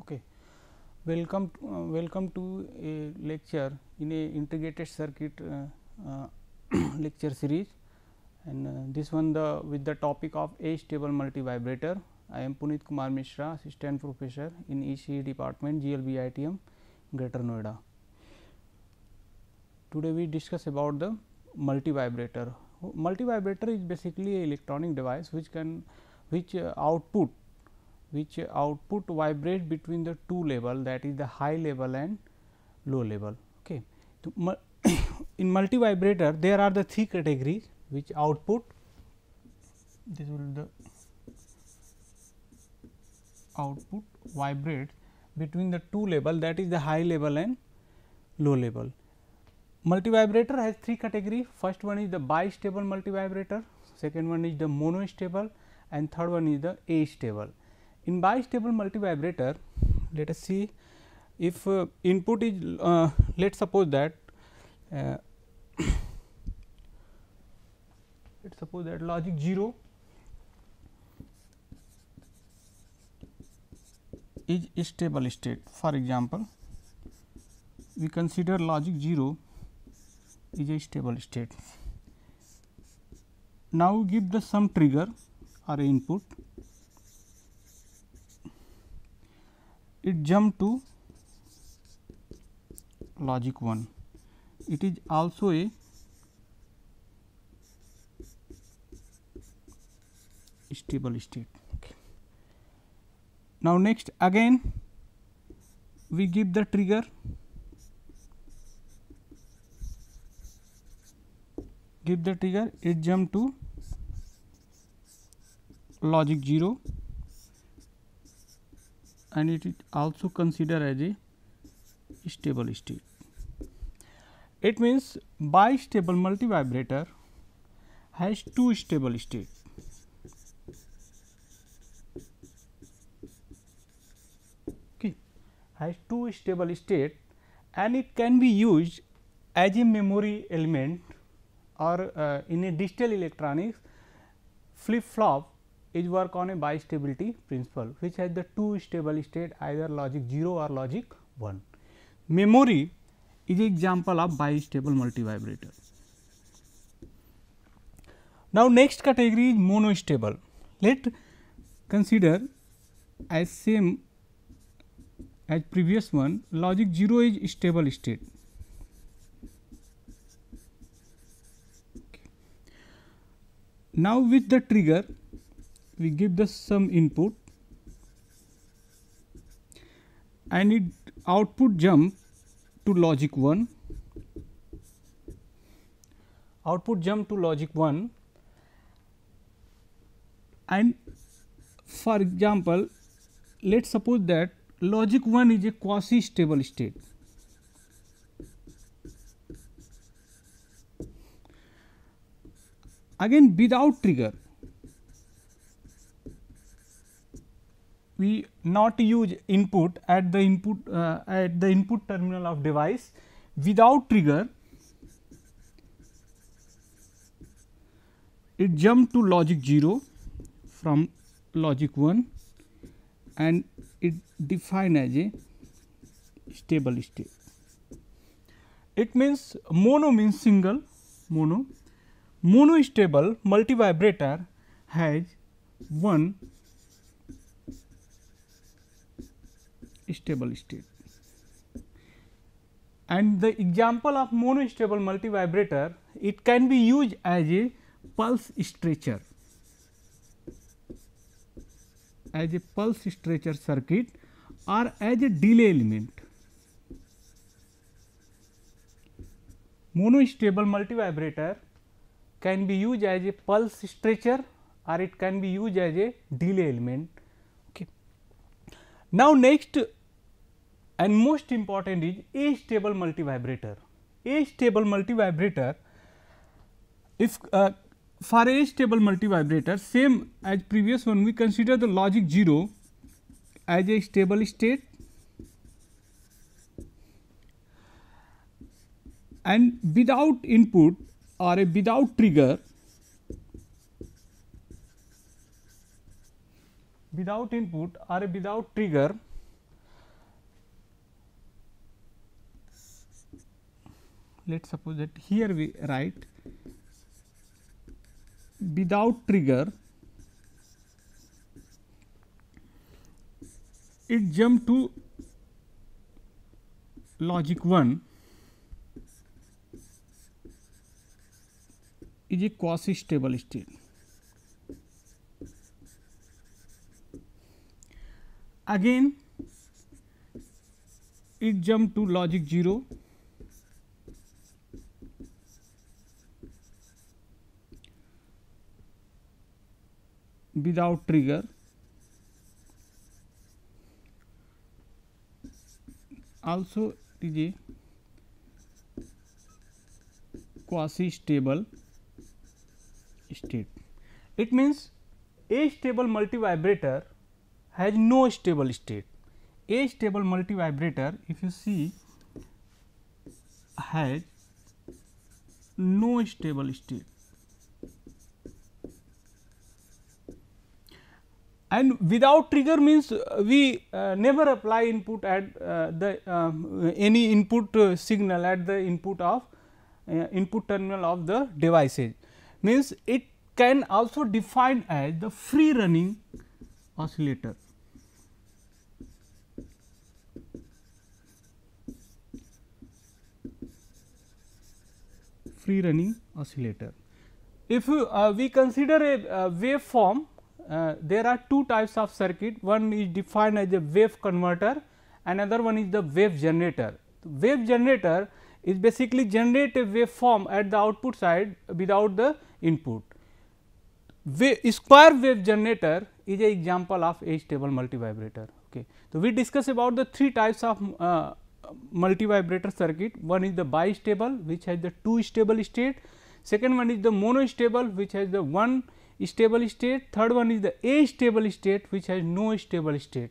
Okay, welcome to a lecture in a integrated circuit lecture series, and this one with the topic of A-stable multivibrator. I am Punit Kumar Mishra, assistant professor in ECE department, GLB-ITM, Greater Noida. Today we discuss about the multivibrator. Multivibrator is basically an electronic device which output vibrate between the two level, that is the high level and low level. Okay. So, in multivibrator there are the three categories which output, this will the output vibrate between the two level, that is the high level and low level. Multivibrator has three categories. First one is the bistable multivibrator, second one is the monostable, and third one is the astable. In bistable multivibrator, let us see if input is let us suppose that logic 0 is stable state. For example, we consider logic 0 is a stable state. Now, give the some trigger or input, it jump to logic 1, it is also a stable state. Okay. Now, next again we give the trigger, it jump to logic 0 and it is also considered as a stable state. It means bistable multivibrator has two stable states. Okay, has two stable state, and it can be used as a memory element, or in a digital electronics flip flop is work on a bistability principle, which has the two stable state, either logic 0 or logic 1. Memory is an example of bistable multivibrator. Now, next category is monostable. Let consider as same as previous one, logic 0 is stable state. Now, with the trigger we give the some input and it output jump to logic 1, and for example, let us suppose that logic 1 is a quasi stable state. Again, without trigger, we not use input at the input terminal of device. Without trigger, it jump to logic 0 from logic 1 and it defined as a stable state. It means mono means single, monostable multivibrator has one stable state, and the example of monostable multivibrator, it can be used as a pulse stretcher, circuit, or as a delay element. Monostable multivibrator can be used as a pulse stretcher or it can be used as a delay element. Okay. Now, next and most important is astable multivibrator. Astable multivibrator, if for astable multivibrator, same as previous one, we consider the logic 0 as a stable state and without input or without trigger, without input or without trigger, let us suppose that here we write without trigger it jump to logic 1 is a quasi stable state. Again it jump to logic 0 without trigger, also it is a quasi stable state. It means a stable multivibrator has no stable state. A stable multivibrator, if you see, has no stable state, and without trigger means we never apply input at any input signal at the input of input terminal of the devices, means it can also define as the free running oscillator. Free running oscillator. If we consider a waveform, there are two types of circuit. One is defined as a wave converter, another one is the wave generator. The wave generator is basically generate a waveform at the output side without the input. Square wave generator is an example of a stable multivibrator. Okay. So, we discuss about the three types of multivibrator circuit. One is the bistable, which has the two stable state. Second one is the monostable, which has the one stable state. Third one is the astable state, which has no stable state.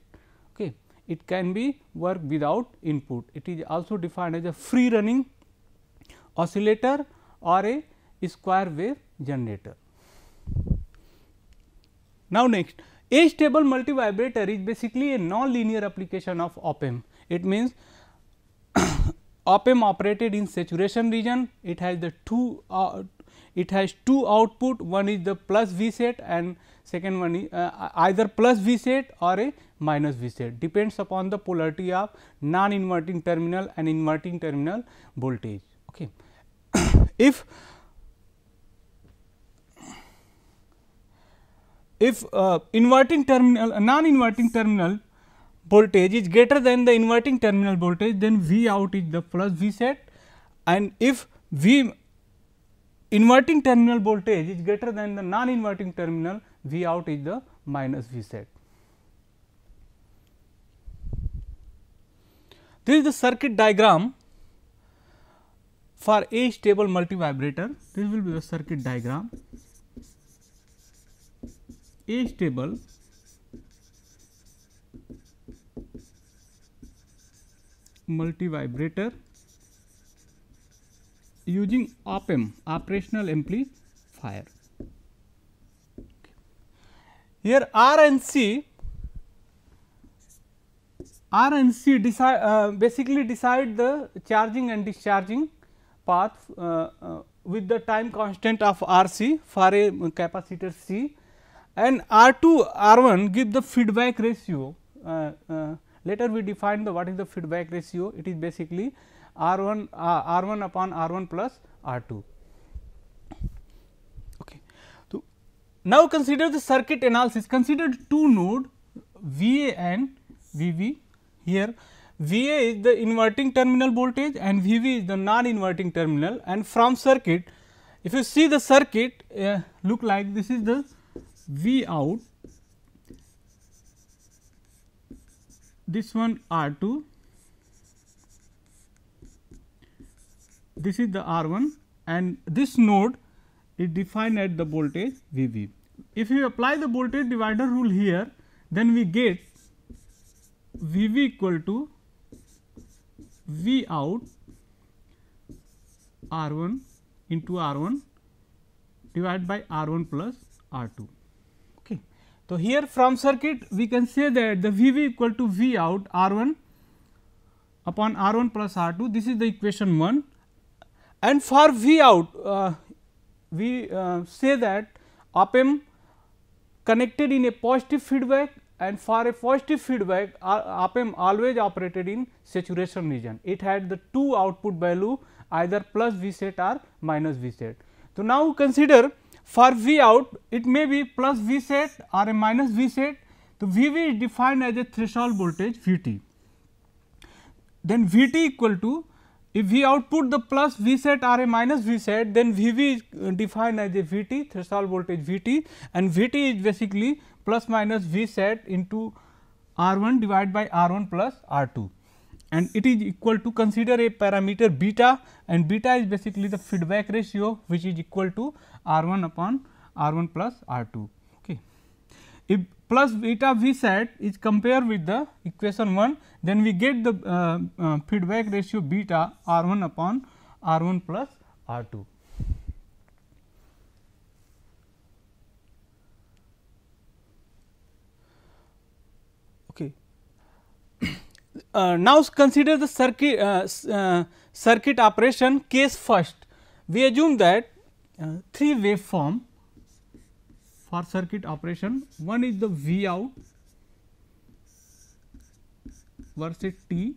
Okay. It can be work without input. It is also defined as a free running oscillator or a square wave generator. Now, next, astable multivibrator is basically a non-linear application of op-amp. It means op-amp operated in saturation region. It has the two output, one is the plus V set and second one is either plus V set or a minus V set, depends upon the polarity of non-inverting terminal and inverting terminal voltage. Okay. If inverting terminal non-inverting terminal voltage is greater than the inverting terminal voltage, then V out is the plus V set, and if inverting terminal voltage is greater than the non-inverting terminal, V out is the minus V set. This is the circuit diagram for a stable multivibrator. This will be the circuit diagram. A stable multivibrator using op-amp, operational amplifier. Here R and C basically decide the charging and discharging path with the time constant of R c for a capacitor C, and R 2 R 1 give the feedback ratio. Later we define the what is the feedback ratio. It is basically R 1 upon R 1 plus R 2. Okay. So, now consider the circuit analysis. Consider two node V A and V V. Here V A is the inverting terminal voltage and V V is the non-inverting terminal, and from circuit, if you see the circuit look like this is the V out, this one R 2, this is the R 1, and this node is defined at the voltage V V. If you apply the voltage divider rule here, then we get V V equal to V out R 1 into R 1 divided by R 1 plus R 2. Okay. So, here from circuit we can say that the V V equal to V out R 1 upon R 1 plus R 2, this is the equation 1, And for V out, we say that op-amp connected in a positive feedback, and for a positive feedback op-amp always operated in saturation region. It had the two output value either plus V set or minus V set. So, now consider for V out it may be plus V set or a minus V set. So, V V is defined as a threshold voltage V T. Then V T equal to, if we output the plus V set or a minus V set, then V V is defined as a V T, threshold voltage V T, and V T is basically plus minus V set into R 1 divided by R 1 plus R 2, and it is equal to, consider a parameter beta, and beta is basically the feedback ratio which is equal to R 1 upon R 1 plus R 2. Okay. If plus beta V set is compared with the equation 1, then we get the feedback ratio beta R 1 upon R 1 plus R 2. Okay. Now, consider the circuit operation case first. We assume that three waveform for circuit operation. One is the V out versus T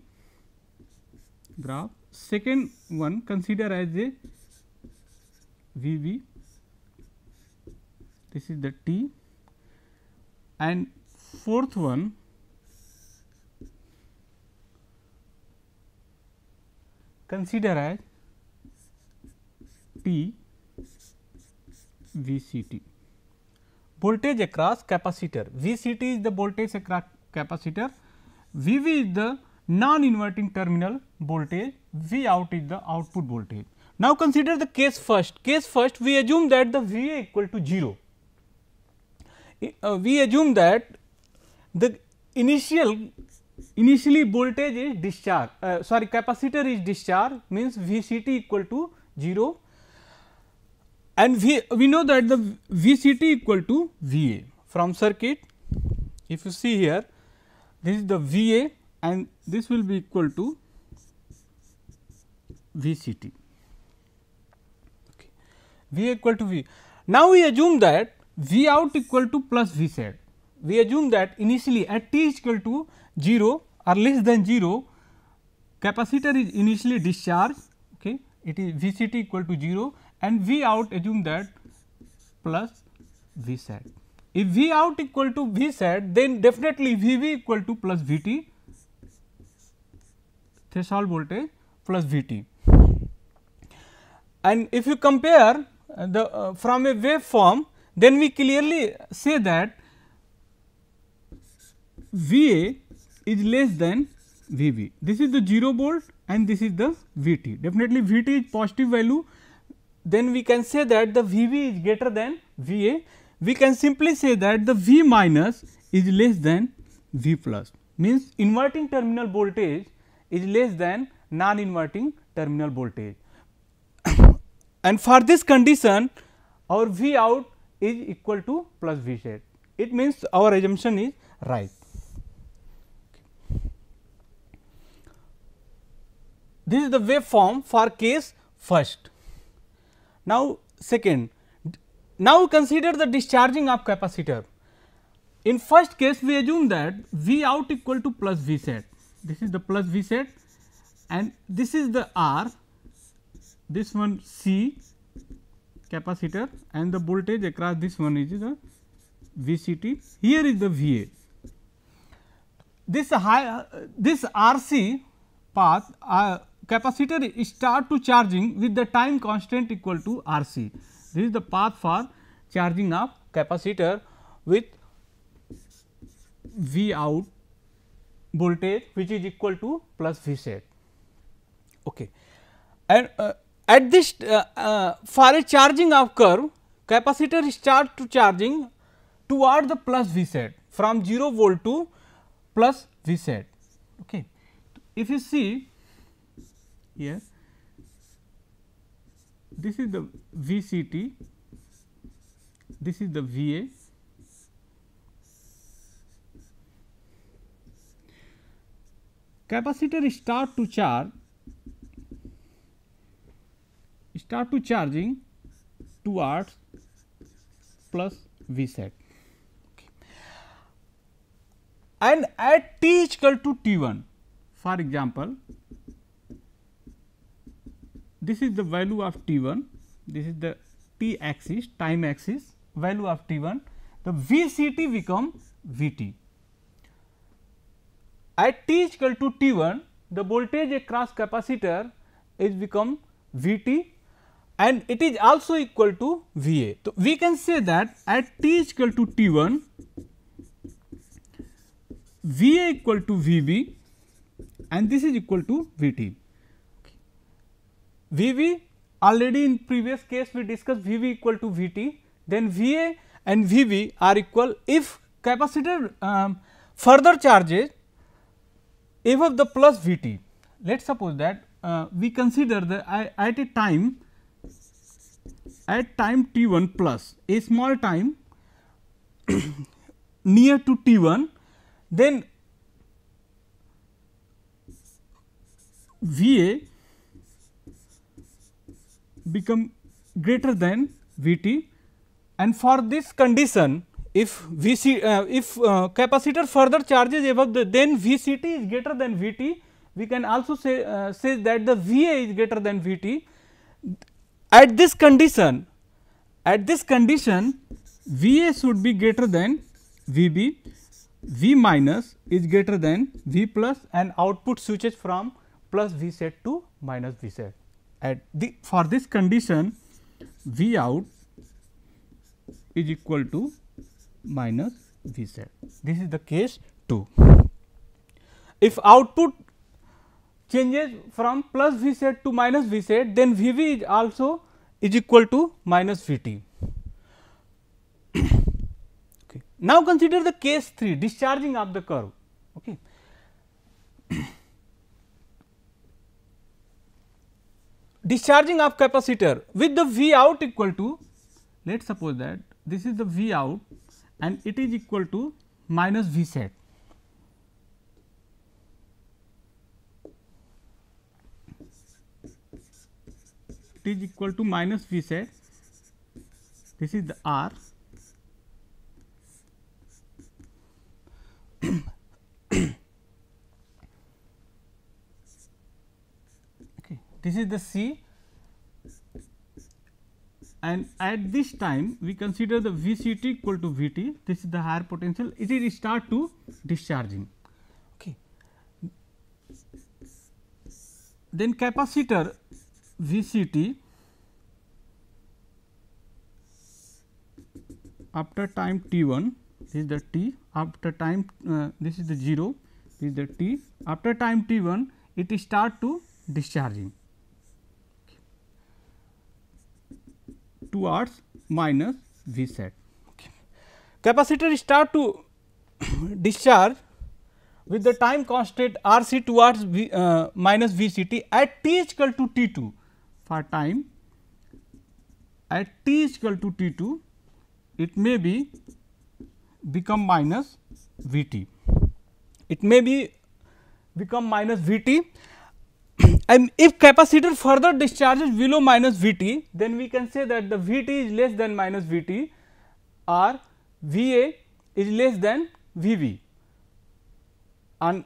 graph. Second one consider as a V V, this is the T, and fourth one consider as T V C T. Voltage across capacitor. V C T is the voltage across capacitor, V V is the non-inverting terminal voltage, V out is the output voltage. Now, consider the case first. Case first, we assume that the V A equal to 0. We assume that the initially voltage is discharged, capacitor is discharged, means V C T equal to 0, and we know that the V C T equal to V A from circuit. If you see here, this is the V A and this will be equal to V C T. Okay. V equal to V. Now, we assume that V out equal to plus V set. We assume that initially at t is equal to 0 or less than 0, capacitor is initially discharged. Okay. It is V C T equal to 0, and V out assume that plus V set. If V out equal to V set, then definitely V V equal to plus V T, threshold voltage plus V T. And if you compare the from a waveform, then we clearly say that V A is less than V B. This is the 0 volt and this is the V T. Definitely V T is positive value, then we can say that the V B is greater than V A. We can simply say that the V minus is less than V plus, means inverting terminal voltage is less than non-inverting terminal voltage. And for this condition, our V out is equal to plus V set. It means our assumption is right. This is the waveform for case first. Now, second, now consider the discharging of capacitor. In first case, we assume that V out equal to plus V set. This is the plus V set, and this is the R, this one C capacitor, and the voltage across this one is the V C T. Here is the V A. This RC path capacitor start to charging with the time constant equal to RC. This is the path for charging of capacitor with V out voltage which is equal to plus V set. Okay. And at this for a charging of curve, capacitor start to charging toward the plus V set from 0 volt to plus V set. Okay. If you see here, this is the V C T, this is the V A, capacitor start to charge start to charging towards plus V set. Okay. And at t is equal to T1, for example, this is the value of T1, this is the t axis, time axis, value of T1, the VCT become VT. At t is equal to T1, the voltage across capacitor is become Vt and it is also equal to Va. So, we can say that at t is equal to T1, Va equal to Vb and this is equal to Vt. Vb, already in previous case we discussed Vb equal to Vt, then Va and Vb are equal if capacitor further charges above the plus Vt. Let us suppose that we consider the at a time T1 plus a small time near to T1, then Va become greater than Vt, and for this condition if capacitor further charges above the, then Vct is greater than Vt, we can also say that the Va is greater than Vt. At this condition Va should be greater than Vb, V minus is greater than V plus, and output switches from plus V set to minus V set. For this condition V out is equal to minus V set. This is the case 2. If output changes from plus V set to minus V set, then Vb is also is equal to minus Vt. Okay. Now, consider the case 3, discharging of the curve. Okay. Discharging of capacitor with the V out equal to, let us suppose that this is the V out and it is equal to minus V set. It is equal to minus V set, this is the R. Okay. This is the C, and at this time we consider the VCT equal to Vt, this is the higher potential, it is start to discharging. Okay. Then capacitor VCT after time T1, this is the T, after time this is the 0, this is the T, after time T1 it start to discharging towards minus V set. Okay. Capacitor start to discharge with the time constant RC towards minus VCT at t is equal to T2. For time at t is equal to T2, it may be become minus Vt. It may be become minus Vt, and if capacitor further discharges below minus Vt, then we can say that the Vt is less than minus Vt or Va is less than Vb, and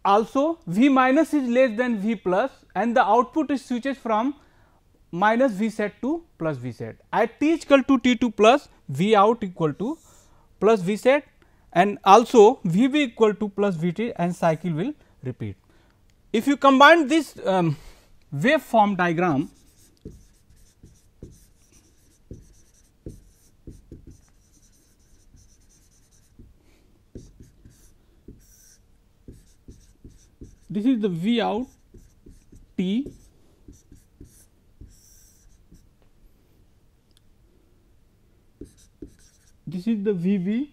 also V minus is less than V plus, and the output is switches from minus V set to plus V set. At t is equal to T2 plus, V out equal to plus V set, and also Vb equal to plus Vt, and cycle will repeat. If you combine this waveform diagram, this is the V out t, this is the Vb,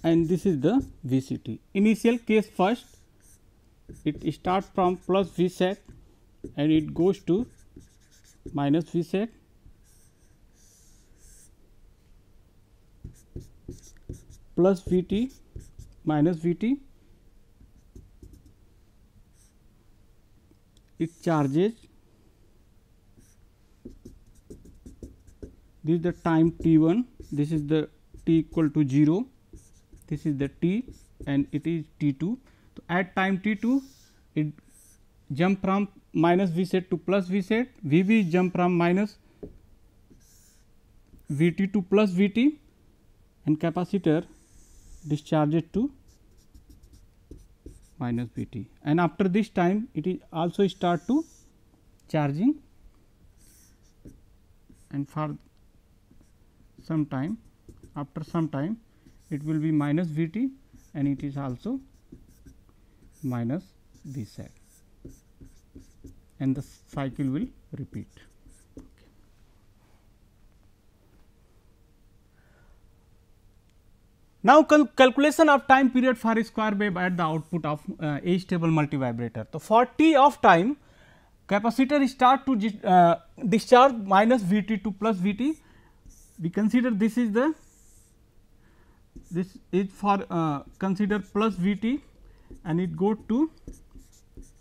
and this is the VCT. Initial case first, it starts from plus V set and it goes to minus V set, plus Vt, minus Vt, it charges. This is the time t1, this is the t equal to 0, this is the t and it is t2. So, at time t2 it jump from minus V set to plus V set, Vb jump from minus Vt to plus Vt, and capacitor discharges to minus Vt, and after this time it is also start to charging, and for some time, after some time it will be minus Vt and it is also minus V set, and the cycle will repeat. Now, calculation of time period for a square wave at the output of a stable multivibrator. So, for t of time, capacitor start to discharge minus Vt to plus Vt. We consider this is for consider plus Vt, and it goes to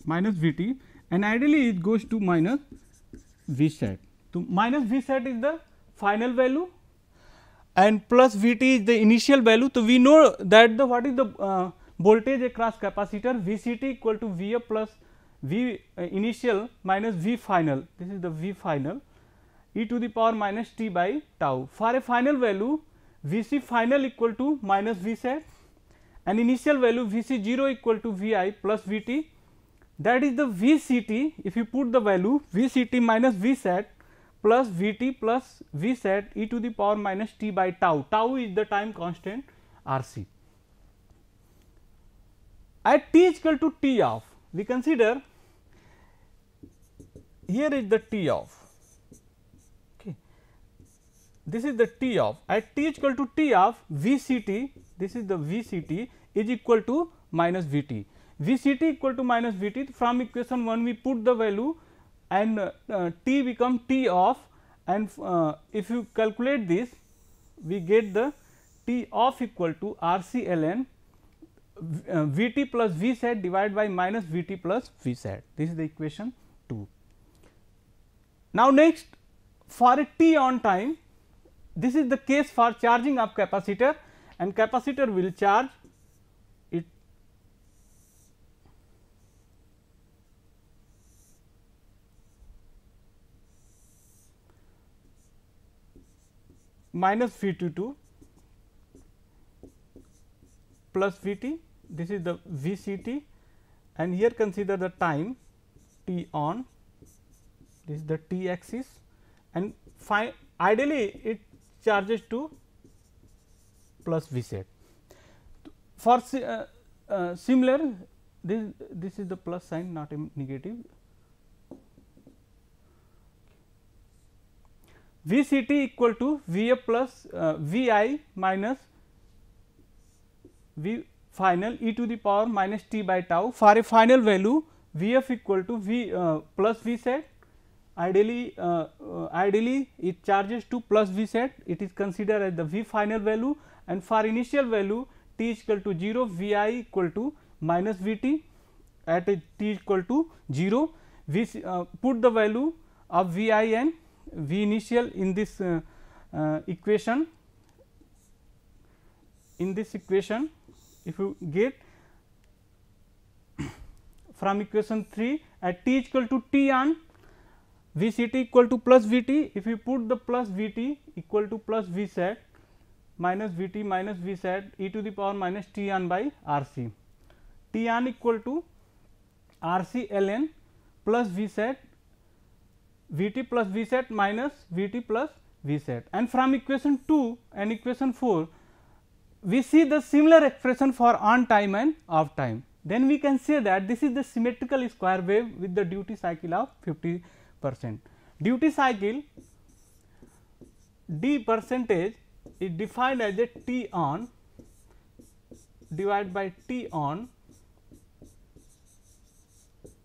minus Vt, and ideally it goes to minus V set. So, minus V set is the final value and plus Vt is the initial value. So, we know that the what is the voltage across capacitor, Vct equal to Vf plus V initial minus V final, this is the V final, e to the power minus t by tau. For a final value, Vc final equal to minus V set and initial value Vc 0 equal to Vi plus Vt, that is the Vct. If you put the value Vct minus V set plus Vt plus V set e to the power minus t by tau, tau is the time constant Rc. At t is equal to t off, we consider here is the t off, okay. This is the t off. At t is equal to t off, Vct, this is the Vct is equal to minus Vt. Vct equal to minus Vt, from equation 1 we put the value and t become t off, and if you calculate this we get the t off equal to Rc ln Vt plus V set divided by minus Vt plus V set. This is the equation 2. Now, next for a t on time, this is the case for charging of capacitor, and capacitor will charge it minus Vt2 plus Vt, this is the Vct, and here consider the time t on, this is the t axis, and ideally it charges to plus V set. For similar, this is the plus sign, not a negative. Vct equal to Vf plus Vi minus V final e to the power minus t by tau. For a final value, Vf equal to V plus V set. Ideally it charges to plus V set, it is considered as the V final value, and for initial value t is equal to 0, Vi equal to minus Vt at a t equal to 0. We put the value of Vi and V initial in this equation. In this equation, if you get from equation 3 at t is equal to t on, Vct equal to plus Vt, if you put the plus Vt equal to plus V set minus Vt minus V set e to the power minus t on by Rc, t on equal to Rc ln plus V set Vt plus V set minus Vt plus V set, and from equation 2 and equation 4 we see the similar expression for on time and off time. Then we can say that this is the symmetrical square wave with the duty cycle of 50%. Duty cycle d percentage is defined as a t on divided by t on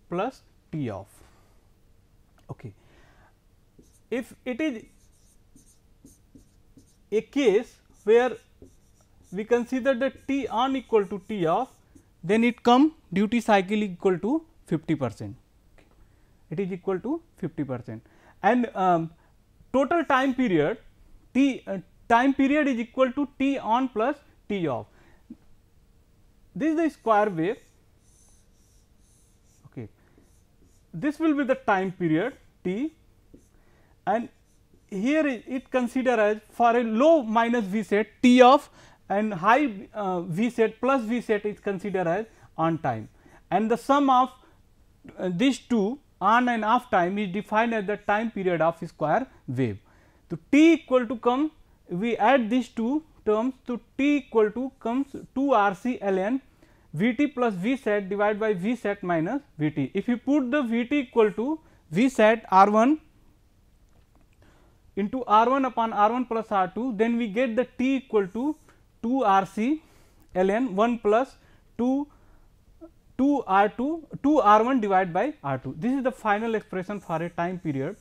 plus t off. Okay. If it is a case where we consider the t on equal to t off, then it come duty cycle equal to 50%. it is equal to 50%, and total time period time period is equal to T on plus T off. This is the square wave. Okay. This will be the time period T, and here it consider as for a low minus V set T off, and high V set plus V set is considered as on time, and the sum of these two on and off time is defined as the time period of square wave. So, T equal to come, we add these two terms, so T equal to comes 2 RC ln V t plus V set divided by V set minus V t. If you put the V t equal to V set R 1 into R 1 upon R 1 plus R 2, then we get the T equal to 2 R C ln 1 plus 2 R 2 2 R 1 divided by R 2. This is the final expression for a time period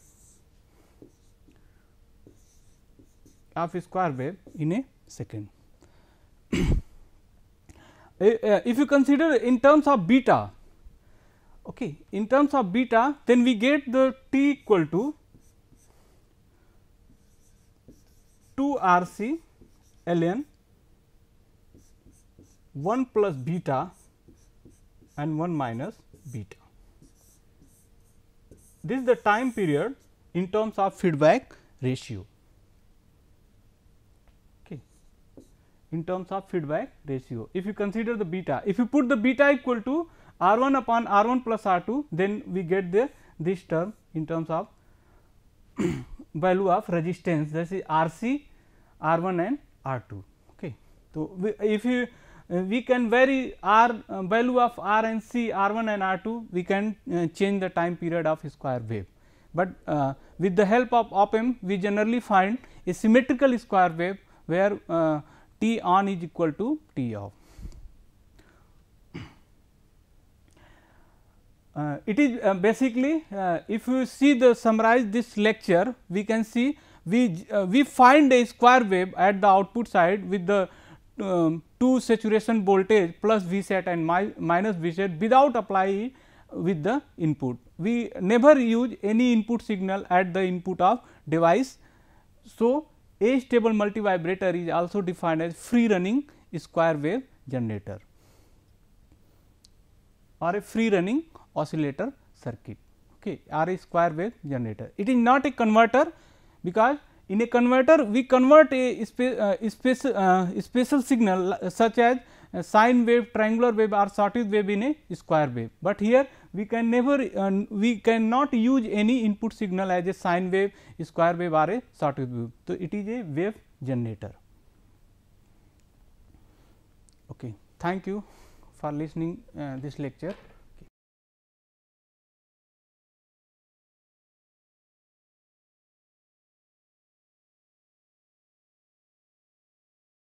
of a square wave in a second. If you consider in terms of beta, okay, in terms of beta, then we get the T equal to 2 R C ln 1 plus beta and 1 minus beta. This is the time period in terms of feedback ratio. Okay. In terms of feedback ratio, if you consider the beta, if you put the beta equal to R 1 upon R 1 plus R 2, then we get this term in terms of value of resistance, that is R C, R 1 and R 2. Okay. So, if you we can vary R value of R and C, R 1 and R 2, we can change the time period of square wave, but with the help of op-amp we generally find a symmetrical square wave where T on is equal to T off. It is basically if you see the summarize this lecture, we can see we find a square wave at the output side with the two saturation voltage plus V set and minus V set without applying with the input. We never use any input signal at the input of device. So, a stable multivibrator is also defined as free running square wave generator or a free running oscillator circuit, okay, or a square wave generator. It is not a converter, because in a converter we convert a special signal such as sine wave, triangular wave or sawtooth wave in a square wave, but here we can never we cannot use any input signal as a sine wave, square wave or a sawtooth wave. So, it is a wave generator. Okay. Thank you for listening this lecture.